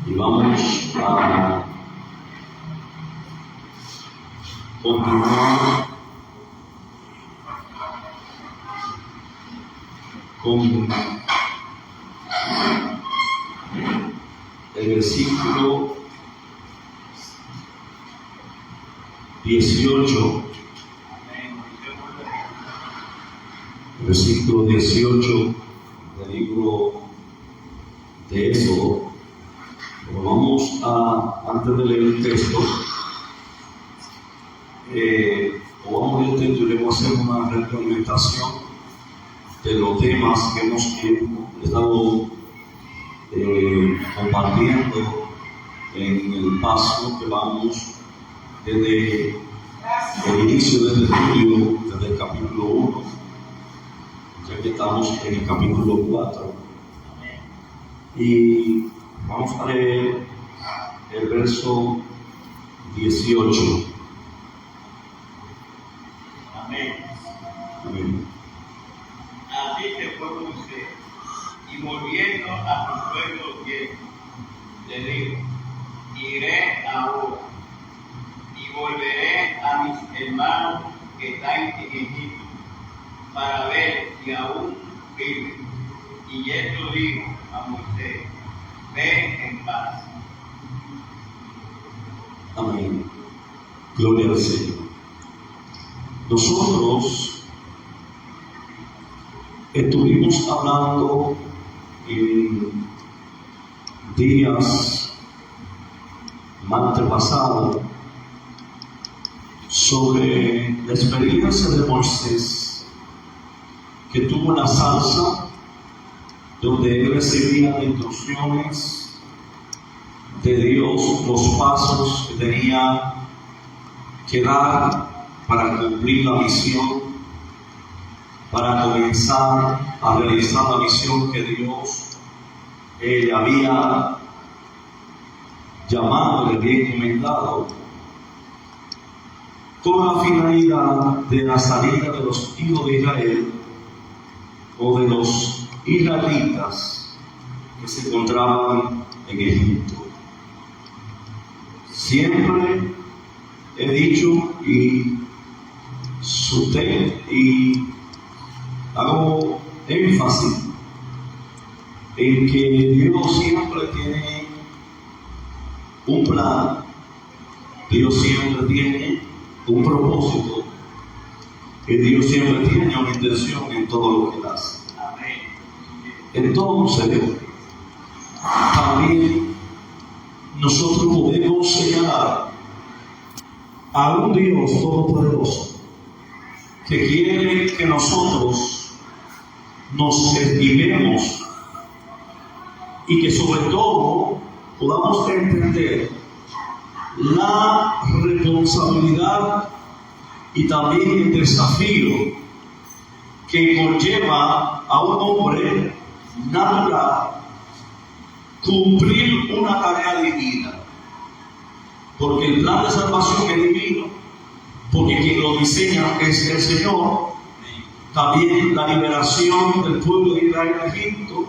y vamos a continuar con el versículo 18. El versículo 18 del libro de Éxodo. Pero vamos a, antes de leer el texto, vamos a leer el texto y le vamos a hacer una retroalimentación de los temas que hemos estado compartiendo en el paso que vamos desde el inicio del estudio, desde el capítulo 1, ya que estamos en el capítulo 4. Y vamos a leer el verso 18. Amén. Amén. Así se fue Moisés, y volviendo a su pueblo le dijo: iré ahora, y volveré a mis hermanos que están en Egipto, para ver si aún viven. Y esto dijo a Moisés: ven en paz. Amén. Gloria al Señor. Nosotros estuvimos hablando en días antepasados sobre la experiencia de Moisés, que tuvo una zarza donde él recibía instrucciones de Dios, los pasos que tenía que dar para cumplir la misión, para comenzar a realizar la misión que Dios le había llamado, le había encomendado, con la finalidad de la salida de los hijos de Israel o de los israelitas que se encontraban en Egipto. Siempre he dicho y hago énfasis en que Dios siempre tiene un plan, Dios siempre tiene un propósito, y Dios siempre tiene una intención en todo lo que Él hace. Entonces, también nosotros podemos señalar a un Dios todopoderoso que quiere que nosotros nos esquivemos y que sobre todo podamos entender la responsabilidad y también el desafío que conlleva a un hombre natural cumplir una tarea divina, porque el plan de salvación es divino, porque quien lo diseña es el Señor. También la liberación del pueblo de Israel en Egipto,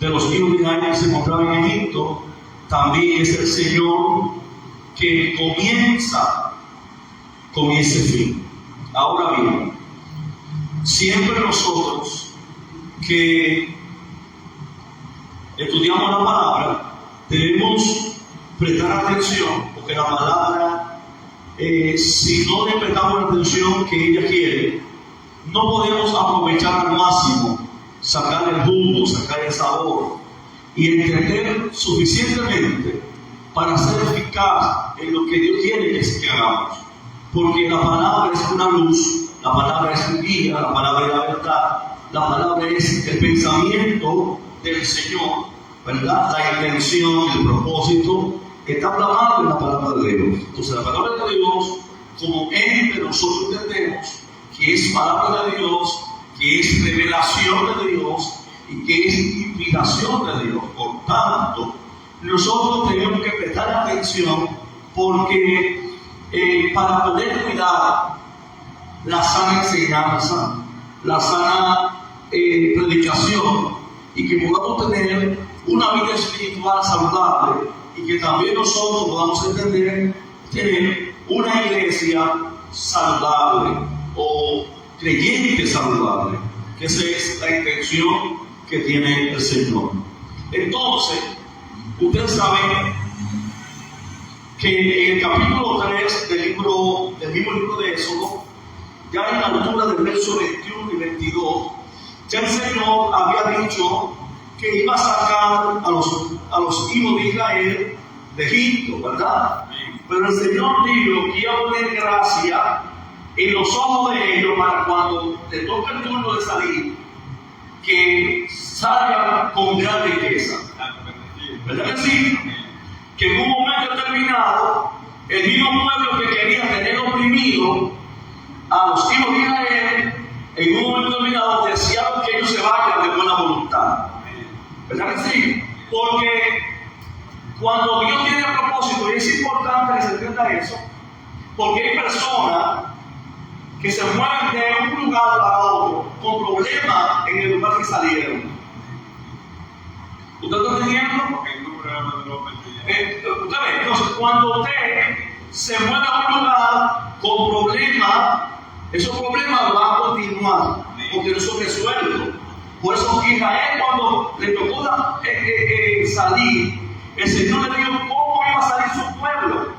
de los hijos de Israel que se encontraban en Egipto, también es el Señor que comienza con ese fin. Ahora bien, siempre nosotros que estudiamos la palabra debemos prestar atención, porque la palabra, si no le prestamos la atención que ella quiere, no podemos aprovechar al máximo, sacar el jugo, sacar el sabor y entender suficientemente para ser eficaz en lo que Dios quiere que hagamos. Porque la palabra es una luz, la palabra es un guía, la palabra es la verdad, la palabra es el pensamiento del Señor, ¿verdad? La intención, el propósito está plasmado en la palabra de Dios. Entonces, la palabra de Dios, como ente nosotros entendemos que es palabra de Dios, que es revelación de Dios y que es inspiración de Dios. Por tanto, nosotros tenemos que prestar atención, porque para poder cuidar la sana enseñanza, la sana predicación, y que podamos tener una vida espiritual saludable y que también nosotros podamos entender tener una iglesia saludable o creyente saludable, que esa es la intención que tiene el Señor. Entonces, ustedes saben que en el capítulo 3 del mismo libro de Éxodo, ya en la altura del verso 21 y 22, ya el Señor había dicho que iba a sacar a los hijos de Israel de Egipto, ¿verdad? Pero el Señor dijo que iba a poner gracia en los ojos de ellos para cuando le toque el turno de salir, que salgan con gran riqueza. ¿Verdad que sí? Que en un momento determinado, el mismo pueblo que quería tener oprimido a los hijos de Israel, en un momento determinado deseaban que ellos se vayan de buena voluntad. ¿Verdad que sí? Porque cuando Dios tiene propósito, y es importante que se entienda eso, porque hay personas que se mueven de un lugar para otro con problemas en el lugar que salieron. ¿Usted está entendiendo? Usted ve, entonces cuando usted se mueve a un lugar con problemas, esos problemas van a continuar porque no son resueltos. Por eso Israel, cuando le tocó salir, el Señor le dijo cómo iba a salir su pueblo,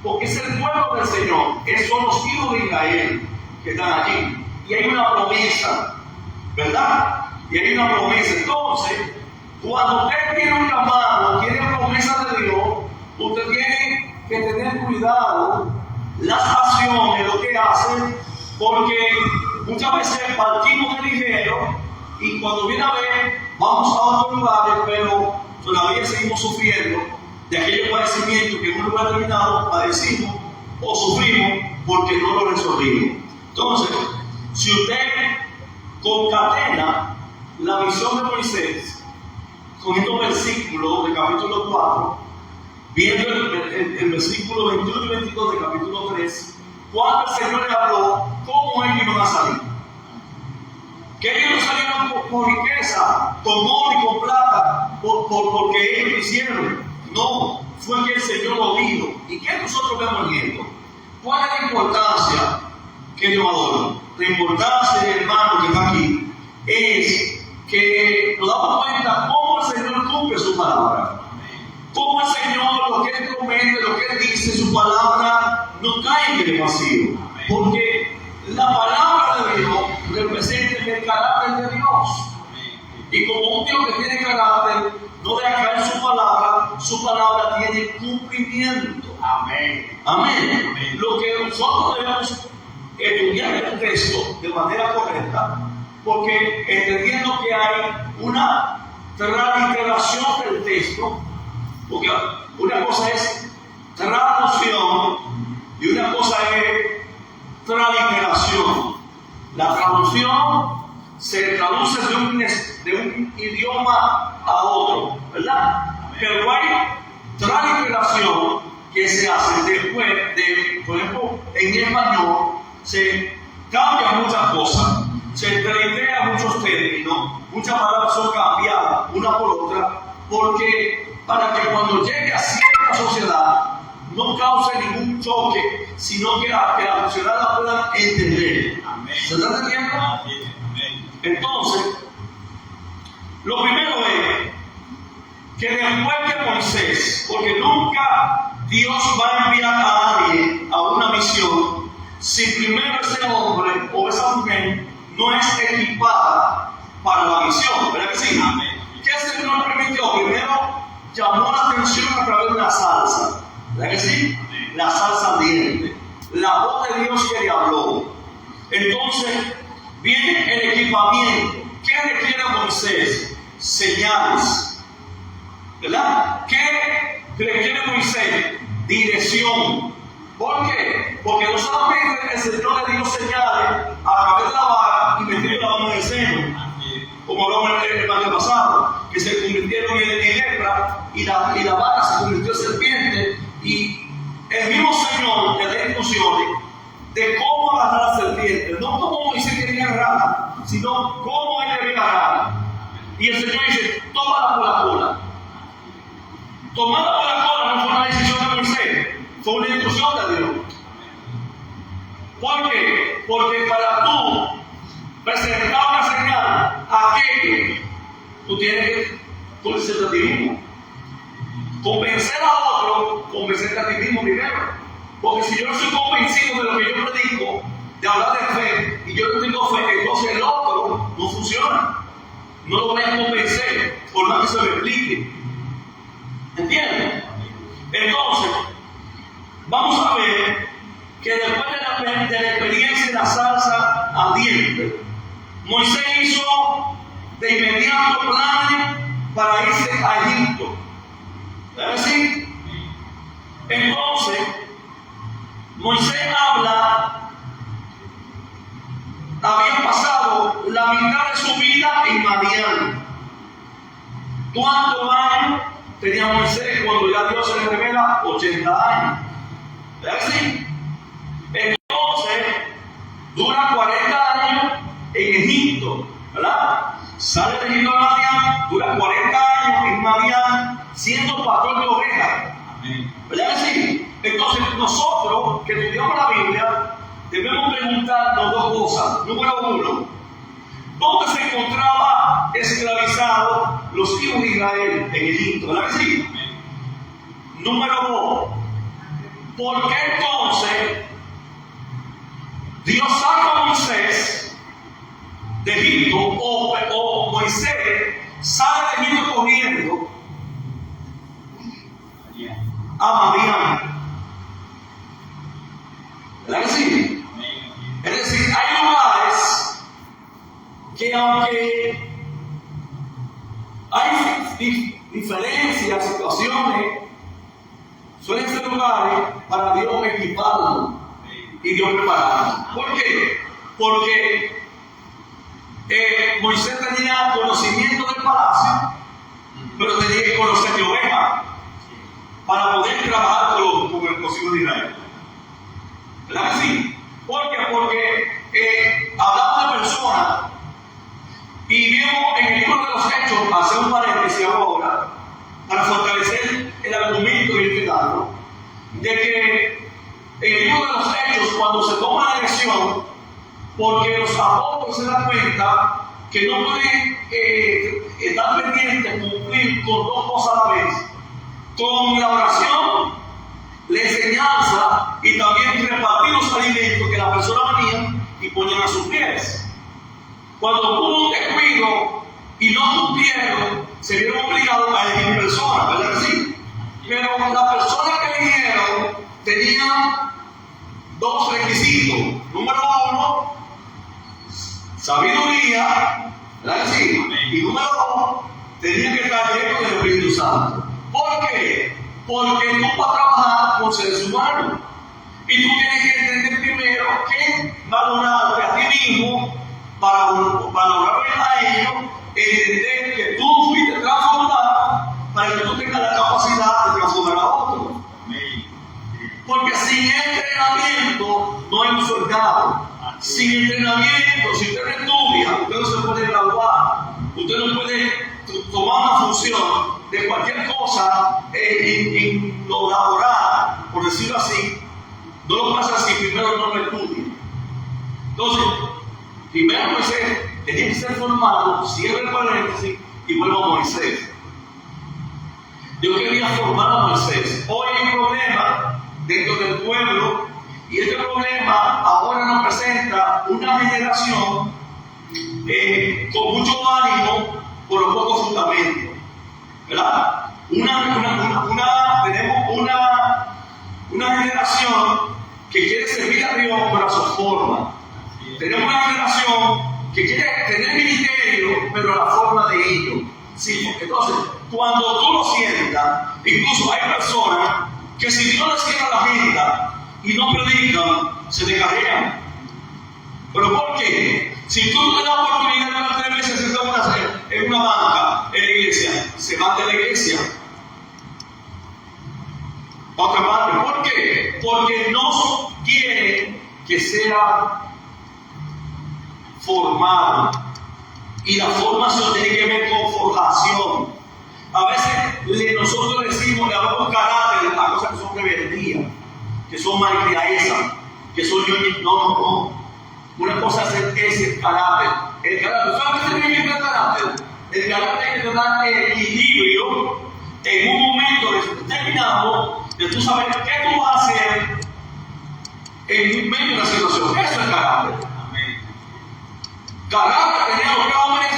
porque es el pueblo del Señor, son los hijos de Israel que están allí, y hay una promesa, ¿verdad? Y hay una promesa. Entonces, cuando usted tiene un llamado, tiene promesa de Dios, usted tiene que tener cuidado las acciones, lo que hacen, porque muchas veces partimos de ligero y cuando viene a ver, vamos a otros lugares, pero todavía seguimos sufriendo de aquellos padecimientos que en un lugar determinado padecimos o sufrimos porque no lo resolvimos. Entonces, si usted concatena la visión de Moisés con estos versículos del capítulo 4, viendo el versículo 21 y 22 del capítulo 3, cuando el Señor le habló, cómo ellos iban a salir. Que ellos no salieron por riqueza, con oro y con plata, porque ellos lo hicieron. No, fue que el Señor lo dijo. ¿Y qué nosotros vemos en esto? ¿Cuál es la importancia que yo adoro? La importancia, hermano, que está aquí, es que nos damos cuenta cómo el Señor cumple su palabra. Cómo el Señor, lo que Él promete, lo que Él dice, su palabra, no cae en el vacío. Porque la palabra de Dios representa el carácter de Dios. Y como un Dios que tiene carácter, no deja caer su palabra tiene cumplimiento. Amén. Amén. Amén. Lo que nosotros debemos estudiar el texto de manera correcta, porque entendiendo que hay una transliteración del texto, porque una cosa es traducción y una cosa es transliteración. La traducción se traduce de un idioma a otro, ¿verdad? Pero hay transliteración que se hace después de, por ejemplo, en español se cambian muchas cosas, se transliteran muchos términos, muchas palabras son cambiadas una por otra, porque para que cuando llegue a cierta sociedad no cause ningún choque, sino que la sociedad la pueda entender. Amén. ¿Se está entendiendo? Entonces, lo primero es que después que Moisés, porque nunca Dios va a enviar a alguien a una misión si primero ese hombre o esa mujer no es equipada para la misión, ¿verdad que sí? Amén. ¿Qué el Señor permitió? Primero llamó la atención a través de una salsa, ¿verdad que sí? Amén. La salsa ardiente, la voz de Dios que le habló. Entonces viene el equipamiento. ¿Qué requiere Moisés? Señales, ¿verdad? ¿Qué requiere Moisés? Dirección. ¿Por qué? Porque no solamente el Señor le dio señales a través de la vara y metió la mano en el seno, como hablamos en el año pasado, que se convirtieron en lepra y la vara se convirtió en serpiente, y el mismo Señor le da instrucciones de cómo agarrar a la serpiente, no como Moisés quería agarrarla, sino cómo él debía agarrarla. Y el Señor dice, tómala por la cola. Tomada por la cola no fue una decisión de Moisés, fue una instrucción de Dios. ¿Por qué? Porque para tú presentar una señal a aquello, tú tienes que convencerte a ti mismo. Convencer a otro, convencerte a ti mismo primero. Porque si yo no estoy convencido de lo que yo predico, de hablar de fe, y yo no tengo fe, entonces el otro no funciona. No lo voy a convencer, por más que se lo explique. ¿Entienden? Entonces, vamos a ver que después de la experiencia de la salsa ardiente, Moisés hizo de inmediato planes para irse a Egipto. ¿Es así? Entonces, Moisés había pasado la mitad de su vida en Madián. ¿Cuántos años tenía Moisés cuando ya Dios se le revela? 80 años. ¿Es así? Entonces, dura 40 años en Egipto, ¿verdad? Sale de Egipto a Madián, dura 40 años en Madián, siendo pastor de ovejas. ¿Verdad que sí? Entonces, nosotros que estudiamos la Biblia, debemos preguntarnos dos cosas. Número uno, ¿dónde se encontraban esclavizados los hijos de Israel en Egipto? ¿Verdad que sí? Número dos, ¿por qué entonces Dios saca a Moisés de Egipto o Moisés sale de Egipto corriendo a Madián? ¿Verdad que sí? Es decir, hay lugares que aunque hay diferencias, situaciones, suelen ser lugares para Dios equiparnos y Dios prepararnos. ¿Por qué? Porque Moisés tenía conocimiento del palacio, pero tenía que conocer de oveja para poder trabajar con los hijos de Israel. ¿Verdad que sí? ¿Por qué? Porque hablamos de personas y vemos en el libro de los Hechos, hacer un paréntesis ahora, para fortalecer el argumento y explicarlo, de que en el libro de los Hechos, cuando se toma la elección, porque los apóstoles se dan cuenta que no pueden estar pendientes, cumplir con dos cosas a la vez, con la oración, la enseñanza y también repartir los alimentos que las personas venían y ponían a sus pies. Cuando hubo un descuido y no cumplieron, se vieron obligados a elegir personas, ¿verdad que sí? Pero las personas que eligieron tenían dos requisitos. Número uno, sabiduría, ¿verdad que sí? Y número dos, tenían que estar llenos del Espíritu Santo. ¿Por qué? Porque tú vas a trabajar con seres humanos y tú tienes que entender primero que valorarte a ti mismo para valorar a ellos, entender que tú fuiste transformado para que tú tengas la capacidad de transformar a otros. Porque sin entrenamiento no hay un soldado. Sin entrenamiento, si usted no estudia, usted no se puede graduar, usted no puede tomar una función de cualquier cosa en lo laboral, por decirlo así. No lo pasa si primero no lo estudia. Entonces, primero Moisés tenía que ser formado, cierra el paréntesis y vuelvo a Moisés. Dios quería formar a Moisés. Hoy hay un problema dentro del pueblo y este problema ahora nos presenta una generación con mucho ánimo por los pocos fundamentos. ¿Verdad? Tenemos una generación que quiere servir a Dios por su forma. Tenemos una generación que quiere tener ministerio, pero a la forma de ellos. Sí, entonces, cuando tú lo sientas, incluso hay personas que si Dios les cierra la agenda y no predican, se descarrían. ¿Pero por qué? Si tú no te das la oportunidad de una 3 veces en una banca en la iglesia, se van de la iglesia. Otra parte, ¿por qué? Porque no quieren que sea formado. Y la formación tiene que ver con forjación. A veces nosotros decimos que hablamos carácter a cosas que son rebeldías, que son malcriadezas, que son no. Una cosa es el carácter. El carácter, ¿sabes qué significa el carácter? El carácter es que te da equilibrio en un momento determinado de tú saber qué tú vas a hacer en medio de una situación. Eso es carácter. Carácter tenía los hombres.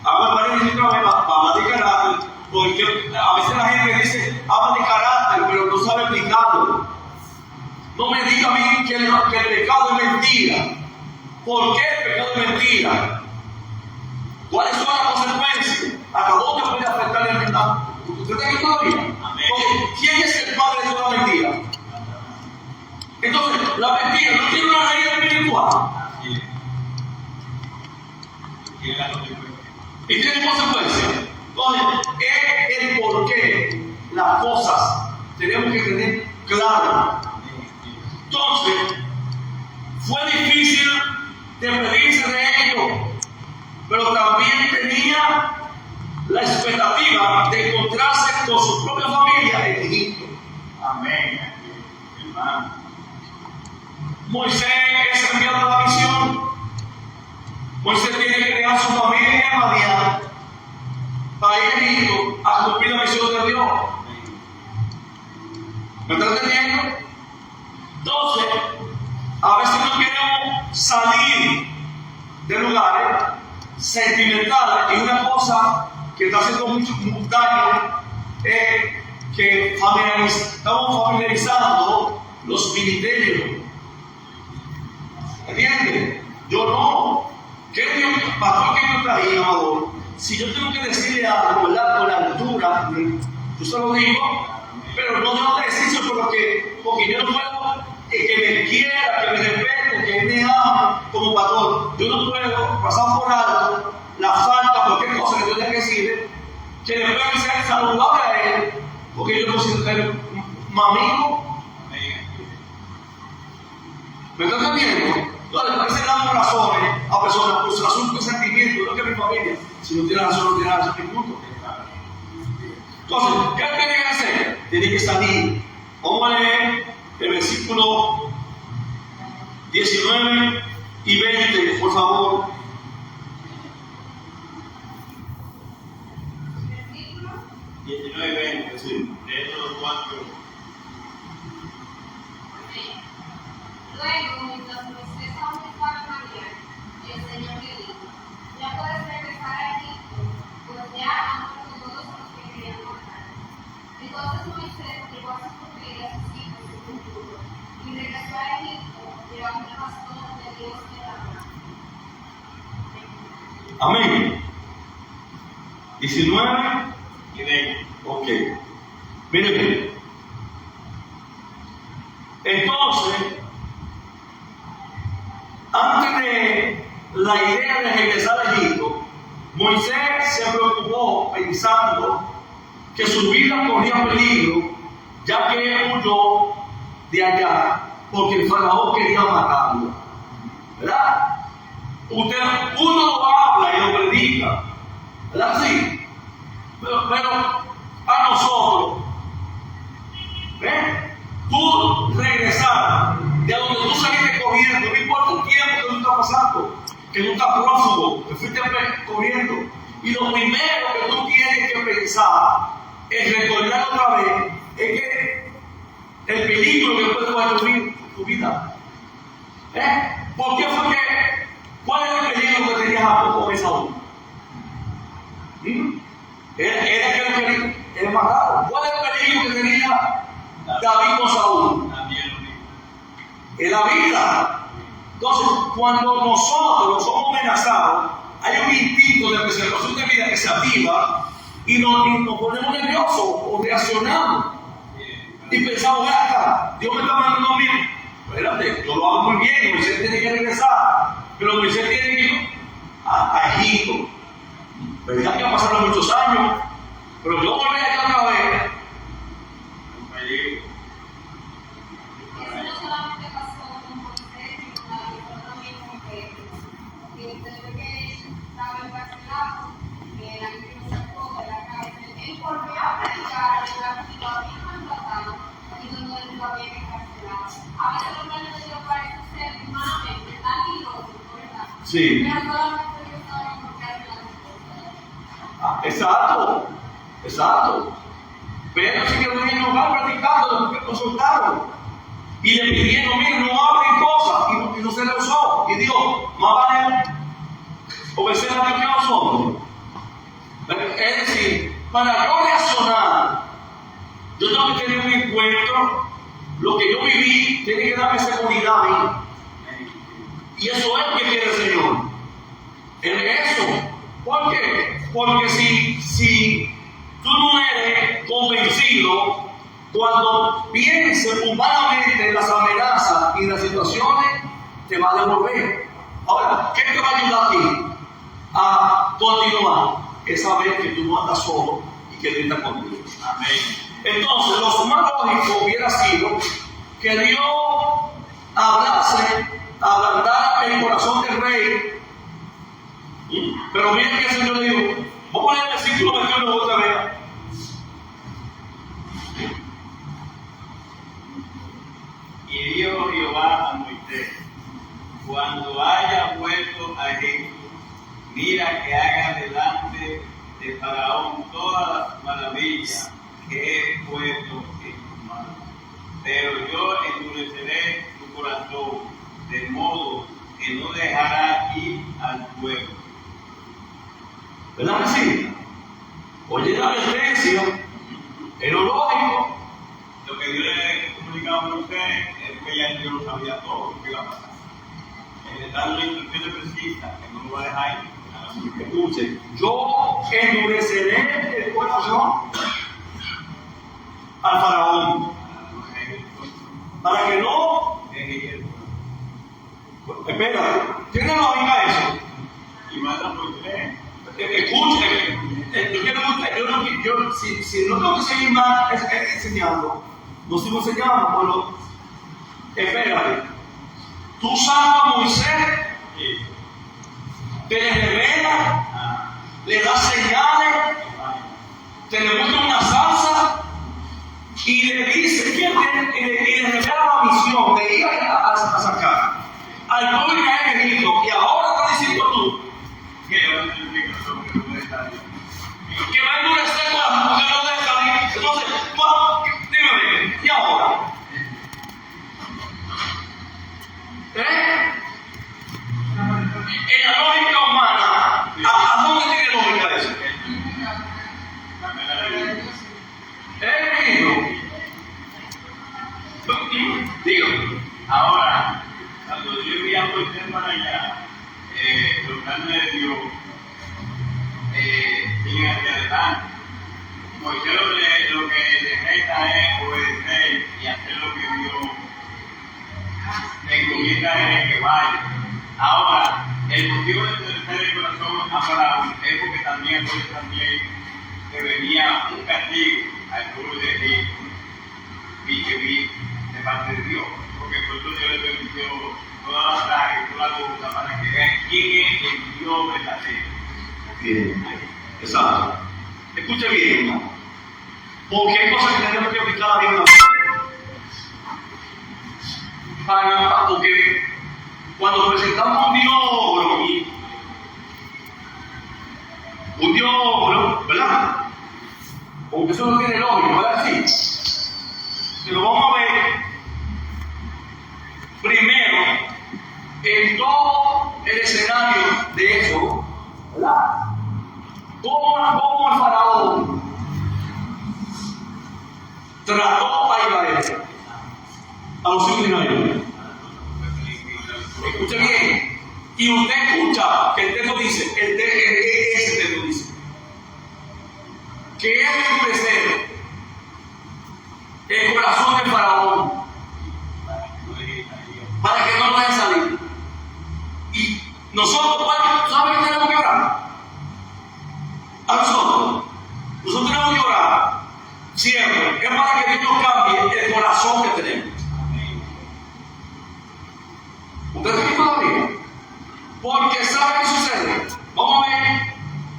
Ahora parece que para hablar de carácter, porque a veces la gente dice, habla de carácter, pero no sabe explicarlo. No me diga a mí que el pecado es mentira. ¿Por qué el pecado es mentira? ¿Cuáles son las consecuencias? ¿Hasta dónde puede afectar el pecado? ¿Usted está aquí todavía? Porque ¿quién es el padre de toda mentira? Entonces, la mentira no tiene una raíz espiritual. Y tiene consecuencias. Entonces, es el por qué las cosas tenemos que tener claro. Entonces, fue difícil despedirse de ellos, pero también tenía la expectativa de encontrarse con su propia familia en Egipto. Amén. Hermano. Moisés es enviado a la misión. Moisés tiene que crear su familia en Madián para ir a Egipto a cumplir la misión de Dios. ¿Me está entendiendo? Entonces, a veces no queremos salir de lugares sentimentales y una cosa que está haciendo mucho daño es que estamos familiarizando los ministerios. ¿Entiendes? Yo no. ¿Qué Dios, pastor, que yo traía, amador? Si yo tengo que decirle algo, ¿verdad? Con la altura, yo se lo digo, pero no debo decirlo porque yo no puedo que me quiera, que me respete, que me ame como pastor. Yo no puedo pasar por alto la falta, cualquier cosa que yo tenga que decirle, que le pueda ser saludable a él, porque yo no siento que es un amigo. ¿Me está entendiendo? Entonces, a veces damos razones a personas por su asunto de sentimiento, no que mi familia. Si no tiene razón, no tiene razón, ni punto. Entonces, ¿qué tiene que hacer? Tiene que salir. Vamos a leer el versículo 19 y 20, por favor. Versículo 19 y 20, sí. De estos cuatro. Luego, mientras Moisés aún estaba en Madián, el Señor le dijo: ya puedes regresar a Egipto, pues ya han muerto todos los que querían matar. Entonces Moisés llevó a su familia y a sus hijos y su futuro, y regresó a Egipto, llevando el bastón de Dios en la mano. Amén. 19 Y 20. Ok. Miren. Entonces, antes de la idea de regresar a Egipto, Moisés se preocupó pensando que su vida corría peligro, ya que él huyó de allá porque el faraón quería matarlo. ¿Verdad? Uno lo habla y lo predica, ¿verdad? Sí. Pero a nosotros, ¿ves? Tú regresar de donde tú saliste corriendo, no importa el tiempo que tú estás pasando, que tú estás prófugo, que fuiste corriendo, y lo primero que tú tienes que pensar es recordar otra vez es que el peligro que puede ocurrir tu vida. ¿Por qué fue que? ¿Cuál era el peligro que tenía Jacob con Esaú? Era que él quería matarlo. ¿Cuál era el peligro que tenía David con Saúl? En la vida. Entonces, cuando nosotros somos amenazados, hay un instinto de preservación de vida que se activa y nos ponemos nerviosos o reaccionamos. Y pensamos, acá, Dios me está mandando a mí. Espérate, yo lo hago muy bien, Moisés tiene que regresar, pero Moisés tiene que ir a Egipto. ¿Verdad que han pasado muchos años? Pero yo volví a otra vez. Eso no solamente pasó con Moisés, sino también con Pedro, que desde que estaba encarcelado, A veces los planes de Dios parecen ser humanamente tan ilógicos, ¿verdad? Sí. Pero solamente Dios sabe por qué hace las cosas. Exacto, exacto. Pero sí que los van practicando, lo soltaron. Y le pidieron, miren, no hablen cosas. Y no se le usó. Y dijo, más vale obedecer a Dios que a los hombres. Es decir, para yo reaccionar, yo tengo que tener un encuentro. Lo que yo viví tiene que darme seguridad a mí. Y eso es lo que quiere el Señor. Eso. ¿Por qué? Porque si tú no eres convencido, cuando pienses humanamente en las amenazas y las situaciones, te va a devolver. Ahora, ¿qué te va a ayudar aquí a continuar? Es saber que tú no andas solo y que Dios está contigo. Amén. Entonces, lo más lógico hubiera sido que Dios ablandara el corazón del rey. Pero miren que el Señor le dijo, vamos a poner el versículo 21 otra vez. Y dijo Jehová a Moisés, cuando haya vuelto a Egipto, mira que haga delante de Faraón todas las maravillas que he puesto en tu mano. Pero yo endureceré tu corazón, de modo que no dejará ir al pueblo. ¿Verdad que sí? Oye la advertencia, es lo lógico. Lo que Dios le comunicaba a Moisés es que ya Dios lo sabía todo lo que iba a pasar. Le da una instrucción precisa que no lo va a dejar ir. Escuchen, yo endureceré el corazón al faraón para que no. Espera, ¿tiene lógica eso? Y manda por tres. Escuchen, si no tengo que seguir más enseñando, no sigo enseñando, pero espérate, tú sabes a Moisés, te le revela, le da señales, te le muestra una salsa y le dice y le revela la misión de ir a sacar al pueblo de Israel de Egipto. Y ahora estás diciendo tú que va a endurecer el corazón porque no debe salir. Entonces, dime, ¿y ahora? En la lógica humana, ¿a dónde tiene lógica eso? Dígame. Ahora, cuando yo envié a Moisés para allá, los planes de Dios siguen hacia adelante. Moisés lo que le resta es obedecer y hacer lo que Dios le encomienda a él que vaya. Ahora, el motivo de endurecer el corazón a Faraón es porque también le venía un castigo al pueblo de Egipto y que vi de parte de Dios, porque por eso Dios le permitió toda la plaga y toda la cosa para que vean quién es el Dios verdadero. Bien, exacto. Escuche bien, porque hay cosas que tenemos que aplicar a la vida. Porque cuando presentamos un Dios obro, ¿verdad? Porque eso no tiene lógica, ¿verdad? Sí. Pero vamos a ver primero en todo el escenario de eso, ¿verdad? ¿Cómo el faraón trató a Israel? A los hijos de Israel. Escuche bien. Y usted escucha que el texto dice, ese texto dice, que él endurecer el corazón del faraón para que no puedan salir. Y nosotros, ¿saben qué tenemos que orar? A nosotros tenemos que orar siempre, es para que Dios nos cambie el corazón que tenemos. ¿Ustedes aquí todavía? Porque ¿sabe qué sucede? Vamos a ver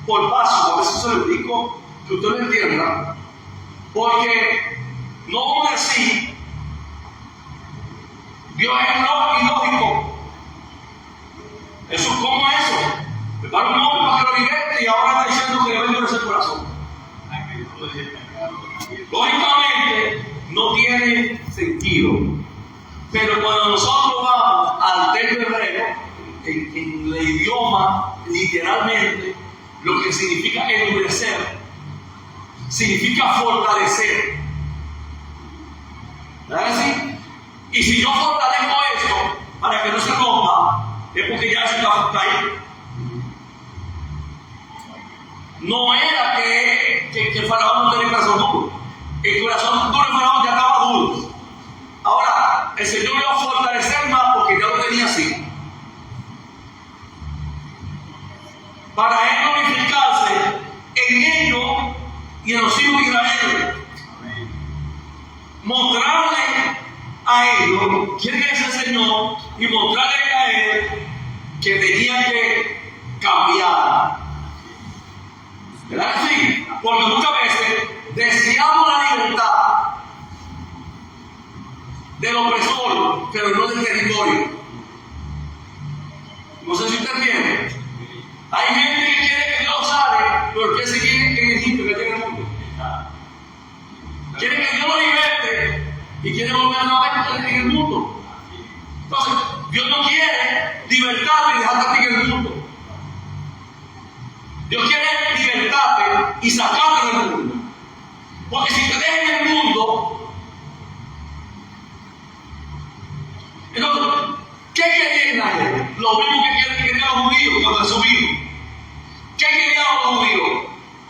por paso, a ver si se lo explico, que usted lo entienda. Porque no vamos a decir Dios es ilógico. Eso, ¿cómo es eso? Prepara un hombre para que lo liberte y ahora está diciendo que le va a endurecer el corazón. Lógicamente, no tiene sentido. Pero cuando nosotros vamos al texto hebreo, en el idioma, literalmente, lo que significa endurecer, significa fortalecer. ¿Verdad que sí? Y si yo fortalezco esto para que no se rompa, es porque ya eso está ahí. No era que el faraón no tenía el corazón duro. El corazón duro del faraón ya estaba duro. Ahora, el Señor lo iba a fortalecer más porque ya lo tenía así. Para él glorificarse en ellos y en los hijos de Israel. Mostrarle a ellos quién es el Señor y mostrarle a él que tenía que cambiar. ¿Verdad que sí? Porque muchas veces deseamos la libertad del opresor, pero no del territorio. No sé si usted entiende. Hay gente que quiere que Dios sale, pero que se quiere en Egipto, que tiene el mundo. Quiere que Dios lo liberte y quiere volver nuevamente en el mundo. Entonces, Dios no quiere libertarte y dejarte a ti en el mundo. Dios quiere libertarte y sacarte del mundo. Porque si te dejas en el mundo, entonces, ¿qué quería Israel? Lo mismo que querían los judíos cuando subieron. ¿Qué querían los judíos?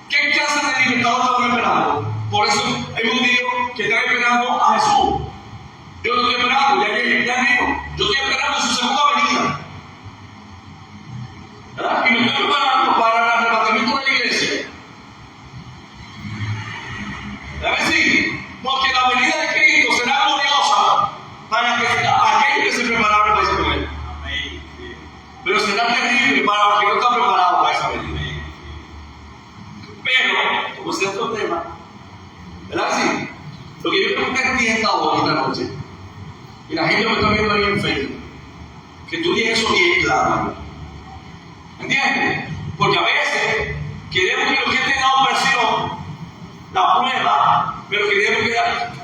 ¿Qué clase de libertador estaban esperando? Por eso hay judíos que están esperando a Jesús. Yo no estoy esperando, ya vino. Yo estoy esperando su segunda venida. ¿Verdad? Y me estoy preparando para el arrebatamiento de la iglesia. ¿Verdad que sí? Porque la venida de Cristo será gloriosa para que aquellos que se prepararon para esa venida. Pero será terrible para los que no están preparados para esa venida. Pero, como es otro tema, ¿verdad que sí? Lo que yo creo que usted entienda hoy, esta noche, y la gente me está viendo ahí en Facebook, que tú tienes eso bien claro. ¿Entiendes? Porque a veces queremos que lo que esté en la opresión, la prueba, pero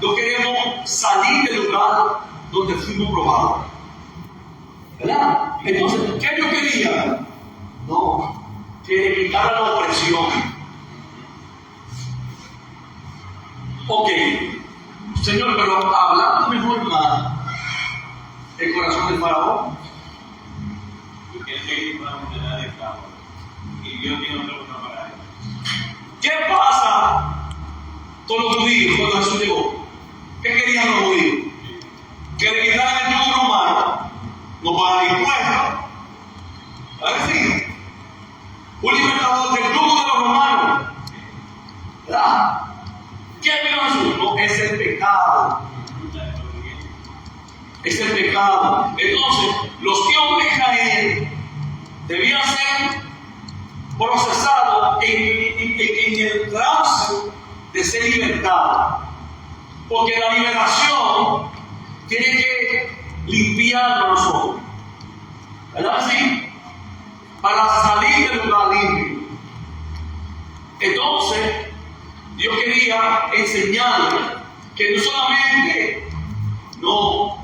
no queremos salir del lugar donde fuimos probados. ¿Verdad? Entonces, ¿qué yo quería? No, que le quitara la opresión. Ok, Señor, pero hablando mejor más el corazón del faraón. Porque él tiene una moneda de esclavos y Dios tiene otra cosa para él. ¿Qué pasa con los judíos cuando Jesús llegó? ¿Qué querían los judíos? Que le quitaran el yugo romano, no pagan impuestos. ¿Verdad que sí? Un libertador del yugo de los romanos. ¿Verdad? ¿Qué vino Jesús? No, es el pecado. Es el pecado. Entonces, los hijos de Israel debían ser procesados en el trance de ser libertados. Porque la liberación tiene que limpiar a nosotros. ¿Verdad así? Para salir del lugar limpio. Entonces, Dios quería enseñarle que no solamente,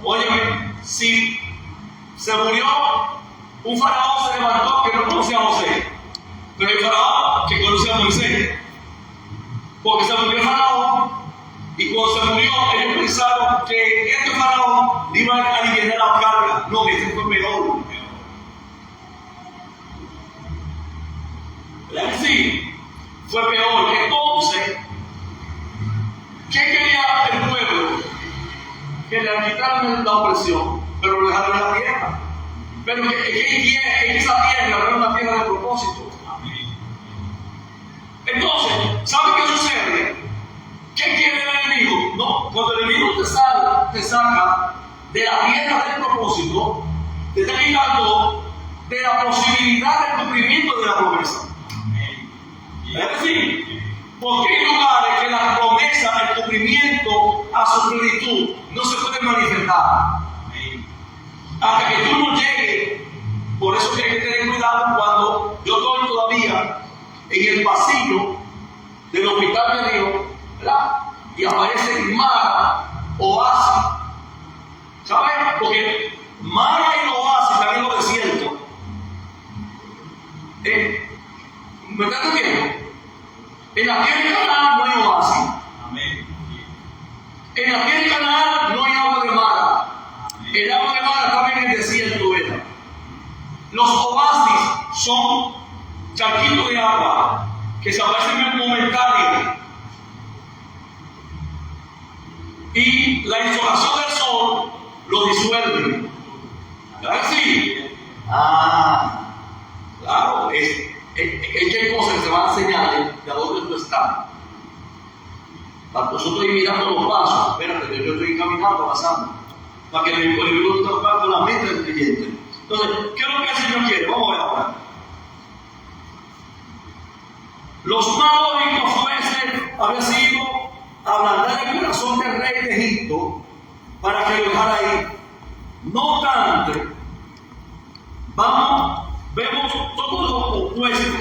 óyeme, si se murió, un faraón se levantó que no conocía a José, pero hay faraón que conocía a Moisés, porque se murió el faraón y cuando se murió ellos pensaron que este faraón iba a aliviar la carga. No, este fue peor. ¿Verdad que sí? Fue peor. Entonces, ¿qué quería el pueblo? Que le quitaran la opresión, pero lo dejaron en la tierra. Pero que esa tierra era una tierra de propósito. Entonces, ¿sabe qué sucede? ¿Qué quiere el enemigo? No, cuando el enemigo te saca de la tierra del propósito, te está quitando de la posibilidad del cumplimiento de la promesa. Es decir, porque hay lugares que la promesa, el cumplimiento a su plenitud no se puede manifestar. hasta que tú no llegues. Por eso que hay que tener cuidado cuando yo estoy todavía en el pasillo del hospital de Río, ¿verdad? Y aparece Mara, Oasis. ¿Sabes? Porque Mara y Oasis están en los desiertos. ¿Me estás entendiendo? En la tierra de Canaán no hay oasis. Amén. En la tierra de Canaán no hay agua de Mara. El agua de Mara estaba en el desierto, ¿verdad? Los oasis son charquitos de agua que se aparecen momentáneos. Y la insolación del sol lo disuelve. ¿Verdad que sí? Claro, es que hay cosas que se van a enseñar de a dónde tú estás. Nosotros estoy mirando los pasos, espérate, yo estoy caminando, pasando, para que el libro esté tocando la mente del creyente. Entonces, ¿qué es lo que el Señor quiere? Vamos a ver ahora. Los malos de Josué había sido ablandar el corazón del rey de Egipto para que lo dejara ir. No obstante, vemos todo lo opuesto.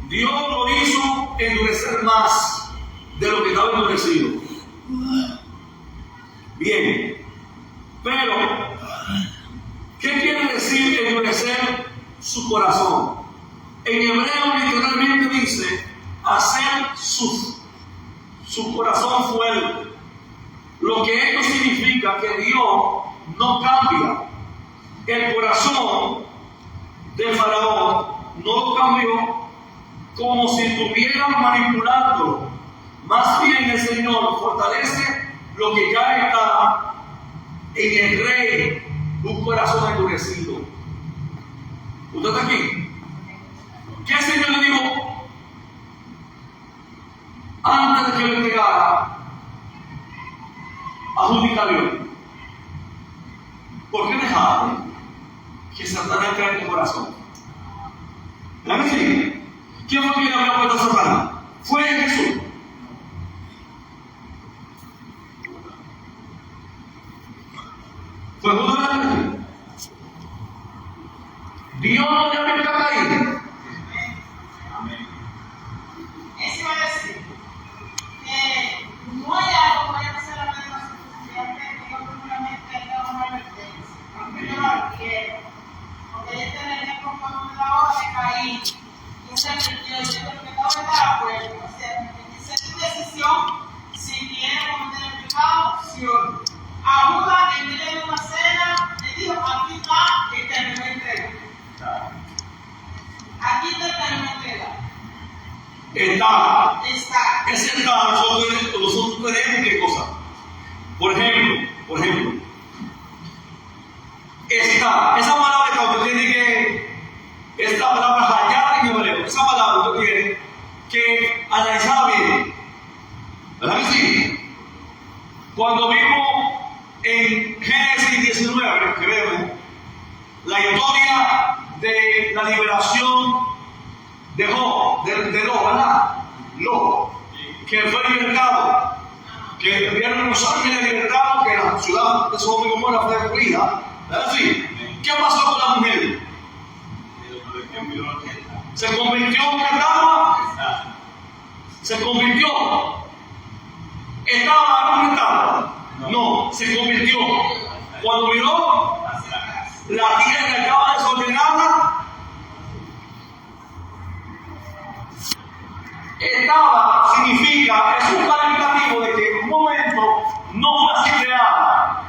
Dios lo hizo endurecer más de lo que estaba endurecido. Bien, pero ¿qué quiere decir endurecer su corazón? En hebreo literalmente dice hacer su corazón fuerte. Lo que esto significa que Dios no cambia. El corazón de Faraón no lo cambió como si estuvieran manipulándolo. Más bien el Señor fortalece lo que ya está en el rey, un corazón endurecido. ¿Usted está aquí? ¿Qué el Señor le dijo antes de que le entregara a Judicario? ¿Por qué dejaste que Satanás entrara en tu corazón? ¿Verdad que sí? ¿Quién fue quien le había puesto a Satanás? Fue Jesús. Fue Judas. Dios no le había caído. Amén. Eso va a decir que no hay algo que vaya a pasar a la de nosotros que yo primeramente tenga una advertencia. Aunque yo no quiero. Porque yo tenía como la hora de caer. Yo sé que yo creo que no me da acuerdo. O sea, esa es tu decisión. Si quiere cometer el pecado, sí o no. A Judas, en medio de una cena, le dijo: aquí está el que me va a entregar. Aquí está el que me entrega. Está. Está. Ese está, nosotros tenemos qué cosa. Por ejemplo, está. Esa palabra que usted tiene que, esta palabra hallar en hebreo, esa palabra usted tiene que analizarla bien. ¿Verdad que sí? Cuando vimos en Génesis 19, que vemos la historia de la liberación de Lot, ¿verdad? Lot, que fue libertado, que vieron los ángeles libertados, que la ciudad de Sodoma y Gomorra fue destruida. ¿Verdad? Sí. ¿Qué pasó con la mujer? Se convirtió en una estaba. Se convirtió. ¿Estaba en una estaba? No, se convirtió. Cuando miró la tierra estaba desordenada, estaba significa, es un calificativo de que en un momento no fue así creada.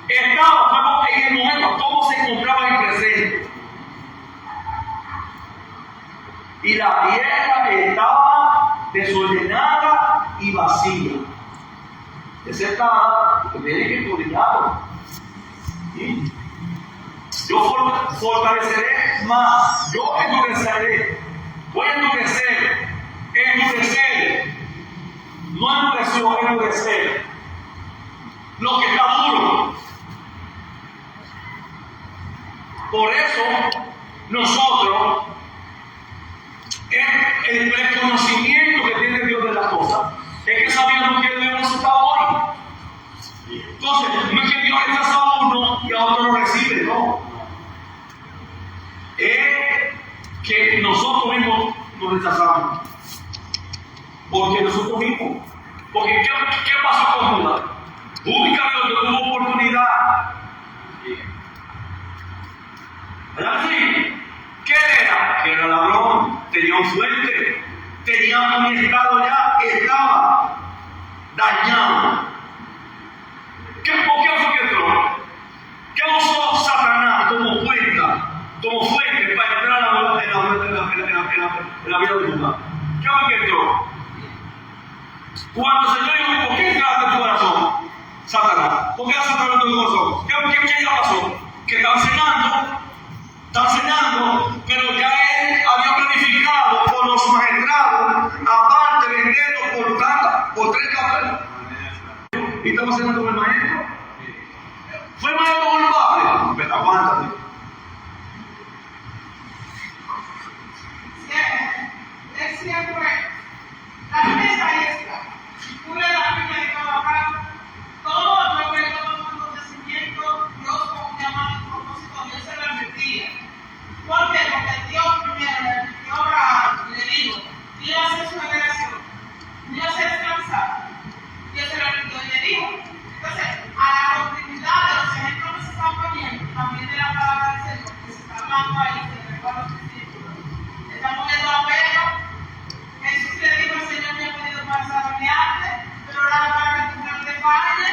Estaba en el momento como se encontraba en presente. Y la tierra estaba desordenada y vacía. Ese estaba, tiene que cuidarlo. ¿Sí? Yo fortaleceré más, yo endureceré, voy a endurecer, no endureció, endurecer lo que está duro. Por eso nosotros, el reconocimiento que tiene Dios de las cosas, es que sabíamos que Dios está hoy. Entonces, no es que Dios rechaza a uno y a otro lo recibe, no. rechazamos. Porque nosotros mismos. Porque ¿qué pasó con Judas? Búscame donde tuvo oportunidad. ¿Verdad que sí? ¿Qué era? Que era ladrón, tenía un fuerte, tenía un estado ya, estaba dañado. ¿Qué fue que entró? ¿Qué usó Satanás como fuente para entrar en la vida de Judas? ¿Qué fue que entró? Cuando el Señor dijo, ¿por qué entraste en tu corazón? Satanás. ¿Por qué Satanás en tu corazón? ¿Qué ya pasó? Que estaba cenando, pero ya él había planificado con los magistrados, aparte vendiendo por 30 pesos. Y estaba cenando con el maestro. ¿Fue el maestro culpable? Pero aguántate. Siempre, la mesa es esta. Tú le das vida de trabajar todo lo que todo el acontecimiento, Dios con un llamado y propósito, Dios se lo advertía. ¿Por qué? Porque Dios primero le advirtió a Abraham y le dijo, Dios hace su generación, Dios se descansa. Dios se lo advirtió y le dijo. Entonces, a la continuidad de los ejemplos que se están poniendo, también de la palabra del Señor, que se está hablando ahí, que recuerdo los discípulos, estamos viendo a Pedro. Jesús le dijo, el Señor me ha pedido para saborearte, pero ahora para que tu plan te falle,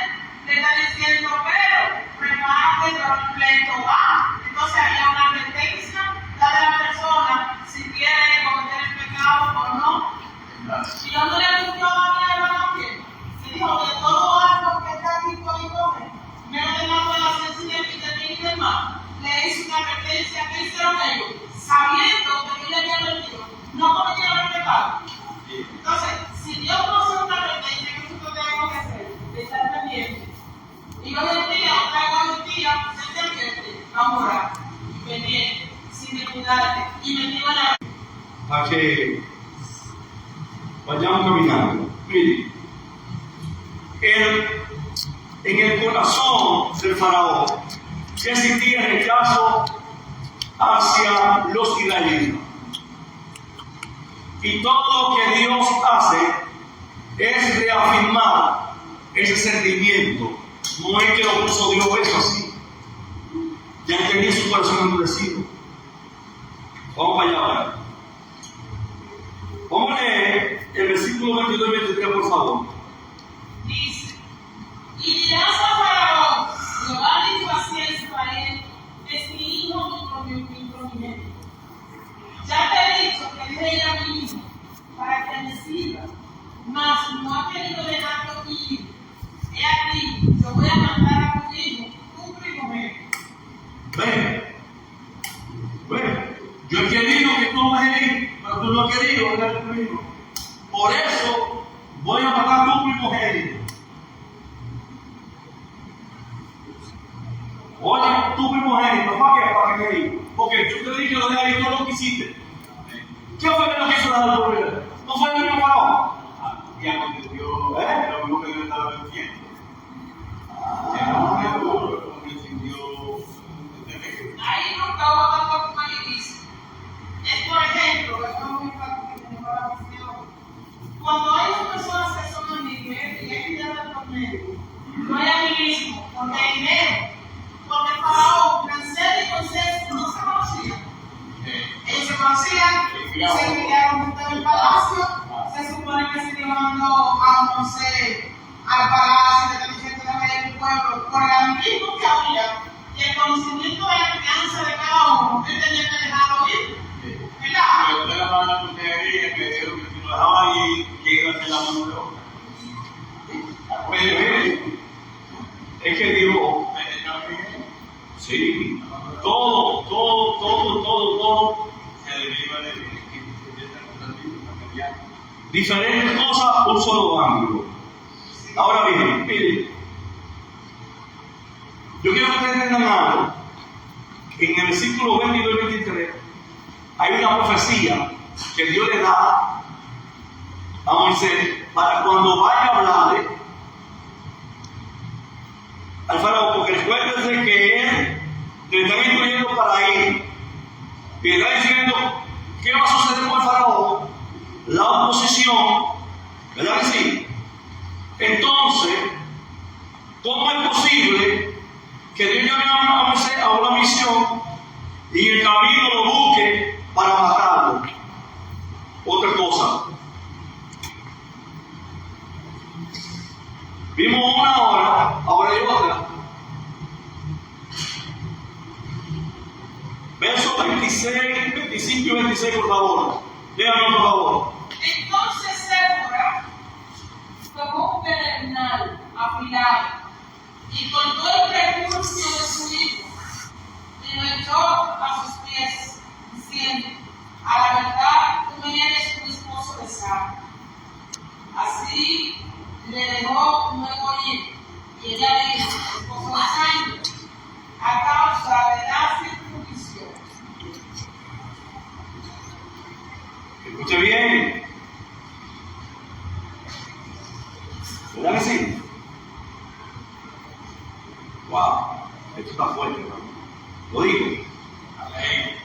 le está diciendo, pero prepárate, pero el pleito va. Entonces había una advertencia, la de la persona, si quiere cometer el pecado o no. Y no le advirtió a mi hermano también. Le dijo que todo algo que está aquí con y come, menos de más de la sencilla vitamina y demás, le hizo una advertencia que hicieron ellos, sabiendo que él le había advertido, no cometieron el pecado. Entonces, si Dios no hace una advertencia, ¿qué nosotros tenemos que hacer? Estar pendientes. Y hoy en día, se te advierte, vamos a orar, pendiente, sin descuidarte, y metido en la... Para que vayamos caminando. Mire, en el corazón del faraón ya existía rechazo hacia los israelitas. Y todo lo que Dios hace es reafirmar ese sentimiento. No es que lo puso Dios eso así. Ya tenía su corazón endurecido. Vamos para allá ahora. Vamos a leer el versículo 22 y 23, por favor. Dice, y dirás a Faraón, Jehová dijo así a Israel, es mi hijo, mi prominente. Ya te he dicho que él era mi hijo, para que me sirva, mas no ha querido dejarlo ir. He aquí, yo voy a mandar a tu hijo, tu primogénito. Ven, yo he querido que tú me ir, pero tú no has querido dejar tu hijo. Por eso voy a matar a tu primogénito. Oye, tu primogénito, ¿para qué me dijo? Porque yo te dije que lo dejaría y tú lo quisiste. ¿Quién fue que no quiso dejar por él? ¿No fue el mismo faraón? Y aconteció lo mismo que Dios estaba diciendo. El hombre duro decidió. Ahí no estaba dando como ahí dice. Es por ejemplo, esto es muy fácil que tenemos la visión. Cuando hay dos personas que son amigos y hay dinero por medio, no hay amiguismo, porque hay dinero. Porque el faraón, Rancés y Moisés no se conocían. Ellos se conocían, se criaron juntos en el palacio. Se supone que se llevando a Moisés al palacio de diciendo de rey del pueblo por el amiguismo que había y el conocimiento de la crianza de cada uno. Él tenía que dejarlo ir. ¿Verdad? Pero usted la mano de consejería que dijeron que si lo dejaba ahí, que iba a hacer la mano de obra. Es que Dios, sí, todo se deriva de diferentes cosas, un solo ángulo. Ahora bien, miren, yo quiero que ustedes tengan algo. En el versículo 22 y 23 hay una profecía que Dios le da a Moisés para cuando vaya a hablarle al faraón, porque recuérdense que él le está instruyendo para ir y le está diciendo qué va a suceder con el faraón la oposición, ¿verdad que sí? Entonces, ¿cómo es posible que Dios llame a Moisés a una misión y en el camino lo busque para matarlo? Otra cosa. Vimos una hora, ahora hay otra. Versos 26, 25 y 26, por favor. Léanlo, por favor. Entonces Séfora tomó un pedernal afilado y con todo el recurso de su hijo y lo echó a sus pies, diciendo: a la verdad, tú me eres un esposo de sangre. Así le dejó luego ir, y ella dijo: esposo de sangre, a causa de la circuncisión. Escuche bien. ¿Verdad que sí? Wow, esto está fuerte, ¿no? Lo digo. Amén.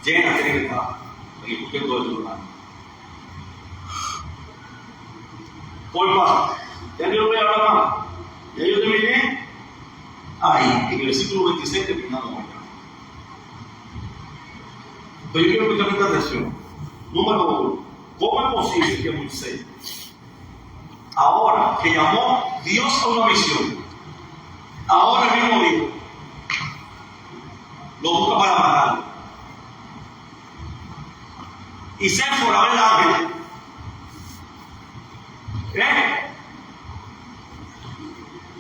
Llena tiene que estar. Escuche todo el lugar. ¿Cuál pasa? Ya yo no voy a hablar más. Ya yo terminé. Ahí, en el versículo 26 terminamos acá. Pero yo quiero que usted preste atención. Número 1. ¿Cómo es posible que Moisés, ahora que llamó Dios a una misión, ahora mismo dijo, lo busca para matarlo? Y Séfora ve el ángel.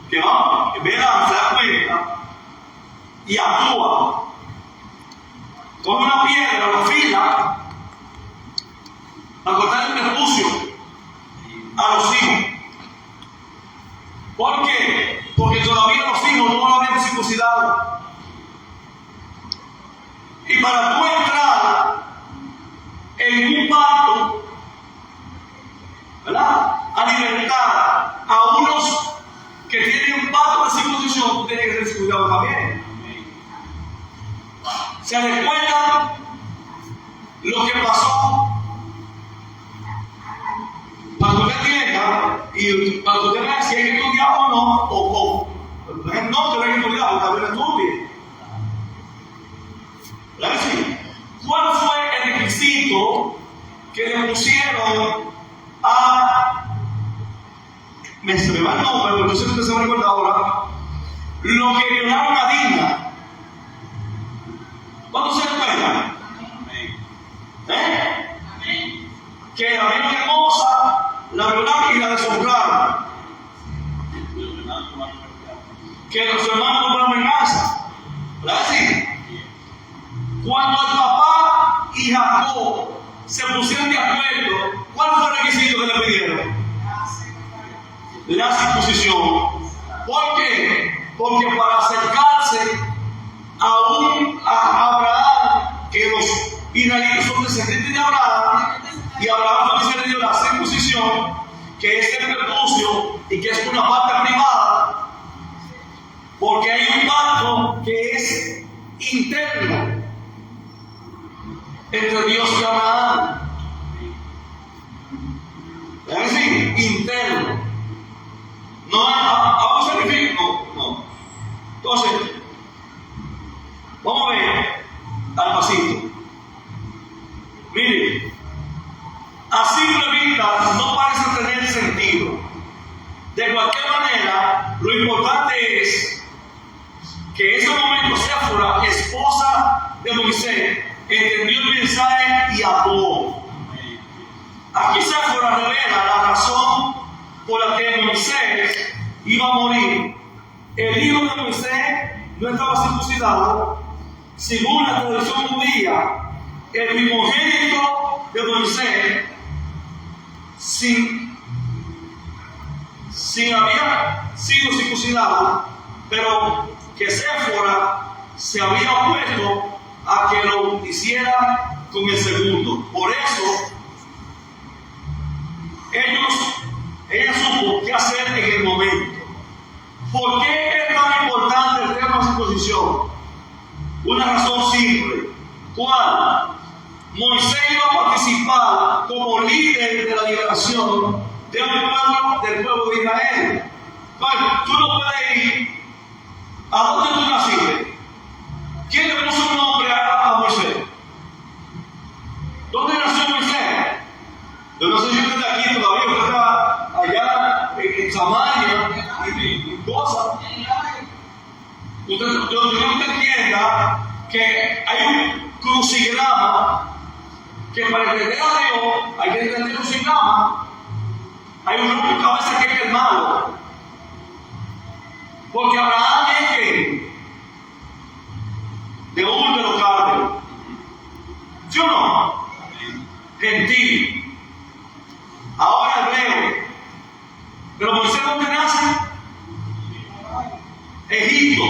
Que va, ve el ángel, se da cuenta y actúa. Con una piedra lo afila para cortar el prepucio a los hijos. ¿Por qué? Porque todavía los hijos no lo habían circuncidado. Y para tú entrar en un pacto, ¿verdad?, a libertar a unos que tienen un pacto de circuncisión, tú tienes que ser circuncidado también. ¿Se recuerdan lo que pasó? Para que usted entienda y para que usted vea si hay que estudiar o no, no que no hay que estudiar, porque también estudie. ¿Verdad que sí? ¿Cuál fue el requisito que le pusieron a... se me va el nombre, porque yo sé que usted se va a recordar ahora. Lo que violaron a Dina. ¿Cuántos se recuerdan? Que la Virgen hermosa la violaron y la deshonraron. Que los hermanos compraron venganza. ¿Verdad que sí? Cuando el papá y Jacob se pusieron de acuerdo, ¿cuál fue el requisito que le pidieron? La circuncisión. ¿Por qué? Porque para acercarse a Abraham, que los israelitas son descendientes de Abraham, y Abraham fue descendiente de la circuncisión, que es el prepucio y que es una parte privada, porque hay un pacto que es interno entre Dios y Abraham. Es decir, interno. No es a un sacrificio, no. Entonces, vamos a ver al pasito. Mire, a simple vista no parece tener sentido. De cualquier manera, lo importante es que en ese momento Séfora, esposa de Moisés, entendió el mensaje y actuó. Aquí Séfora revela la razón por la que Moisés iba a morir. El hijo de Moisés no estaba circuncidado. Según la tradición judía, el primogénito de Moisés, sin había sido circuncidado, pero que Séfora se había opuesto a que lo hiciera con el segundo. Por eso, ella supo qué hacer en el momento. ¿Por qué es tan importante el tema de circuncisión? Una razón simple. ¿Cuál? Moisés iba a participar como líder de la liberación del pueblo de Israel. Bueno, tú no puedes ir. ¿A dónde tú naciste? ¿Quién le puso un nombre a Moisés? ¿Dónde nació Moisés? Yo no sé si usted está aquí todavía, usted está allá en Samaria, en cosas. Yo quiero que usted entienda que hay un crucigrama que para entender a Dios hay que entender el crucigrama. Hay un grupo que a veces que es el malo. Porque Abraham es que de Ur de los Caldeos. ¿Sí o no? Gentil. Ahora hebreo. Pero Moisés, ¿dónde nace? Egipto.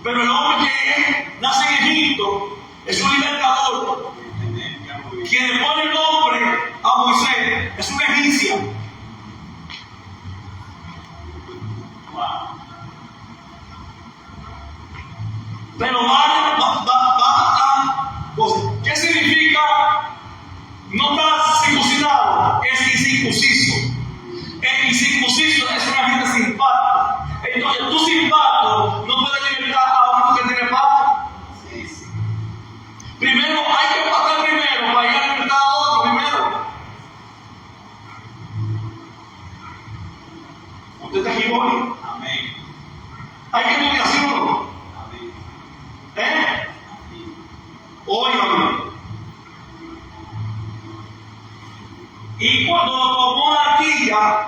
Pero el hombre que nace en Egipto es un libertador. Quien le pone el nombre a Moisés es una egipcia. Pero ¿qué significa no estar circuncidado? Es incircunciso. El incircunciso es una gente sin pacto. Entonces tú sin pacto no puedes libertar a uno que tiene pacto. Primero hay que pactar primero para ir a libertar a otro primero. ¿Usted está aquí hoy? Amén. Hay que estudiar, ¿sí o no? Óigame. Y cuando lo tomó la arquilla,